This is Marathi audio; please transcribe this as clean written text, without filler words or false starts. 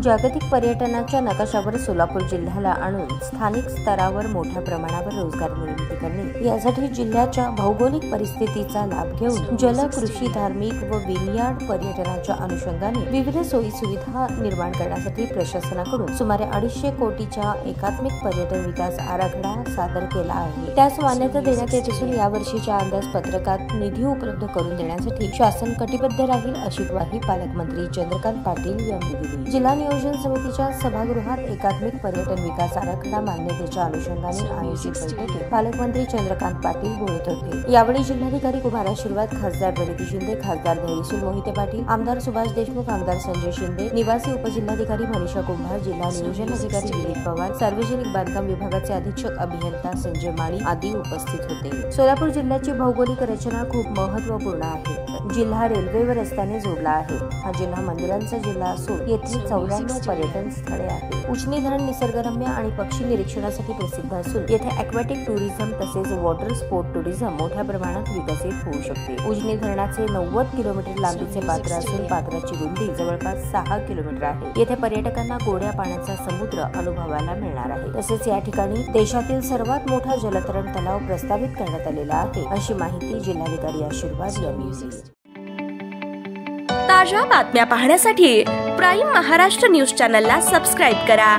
जागतिक पर्यटनाच्या नकाशावर सोलापूर जिल्ह्याला आणून स्थानिक स्तरावर मोठ्या प्रमाणावर रोजगार निर्मिती करणे, यासाठी जिल्ह्याच्या भौगोलिक परिस्थितीचा लाभ घेऊन जल, कृषी, धार्मिक व विनयार्ड पर्यटनाच्या अनुषंगाने विविध सोयी सुविधा निर्माण करण्यासाठी प्रशासनाकडून सुमारे 250 कोटीच्या एकात्मिक पर्यटन विकास आराखडा सादर केला आहे। त्यास मान्यता देण्यात येत असून यावर्षीच्या अंदाजपत्रकात निधी उपलब्ध करून देण्यासाठी शासन कटिबद्ध राहील, अशी ग्वाही पालकमंत्री चंद्रकांत पाटील यांनी दिली। जिल्हा नियोजन समितीच्या सभागृहात एकात्मिक पर्यटन विकास आराखडा मान्यतेच्या अनुषंगाने आयोजित बैठकीत पालकमंत्री चंद्रकांत पाटील बोलत होते। यावेळी जिल्हाधिकारी कुमार आशीर्वाद, खासदार प्रणिती शिंदे, खासदार धैर्यशील मोहिते पाटील, आमदार सुभाष देशमुख, आमदार संजय शिंदे, निवासी उपजिल्हाधिकारी मनीषा कुंभार, जिल्हा नियोजन अधिकारी दिलीप पवार, सार्वजनिक बांधकाम विभागाचे अधीक्षक अभियंता संजय माळी आदी उपस्थित होते। सोलापूर जिल्ह्याची भौगोलिक रचना खूप महत्त्वपूर्ण आहे। जिल्हा रेल्वे व रस्त्याने जोडला आहे। हा जिल्हा मंदिरांचा जिल्हा असून येथे 94 पर्यटन स्थळे आहेत। उजनी धरण निसर्गरम्य आणि पक्षी निरीक्षणासाठी प्रसिद्ध असून येथे ॲक्वॅटिक टुरिझम तसेच वॉटर स्पोर्ट टुरिझम मोठ्या प्रमाणात विकसित होऊ शकते। उजनी धरणाचे 90 किलोमीटर लांबीचे पात्र असून पात्राची रुंदी जवळपास 6 किलोमीटर आहे। येथे पर्यटकांना गोड्या पाण्याचा समुद्र अनुभवायला मिळणार आहे। तसेच या ठिकाणी देशातील सर्वात मोठा जलतरण तलाव प्रस्तावित करण्यात आलेला आहे, अशी माहिती जिल्हाधिकारी आशीर्वाद यांनी दिली। ताज्या बातम्या पाहण्यासाठी प्राईम महाराष्ट्र न्यूज चॅनलला सबस्क्राईब करा।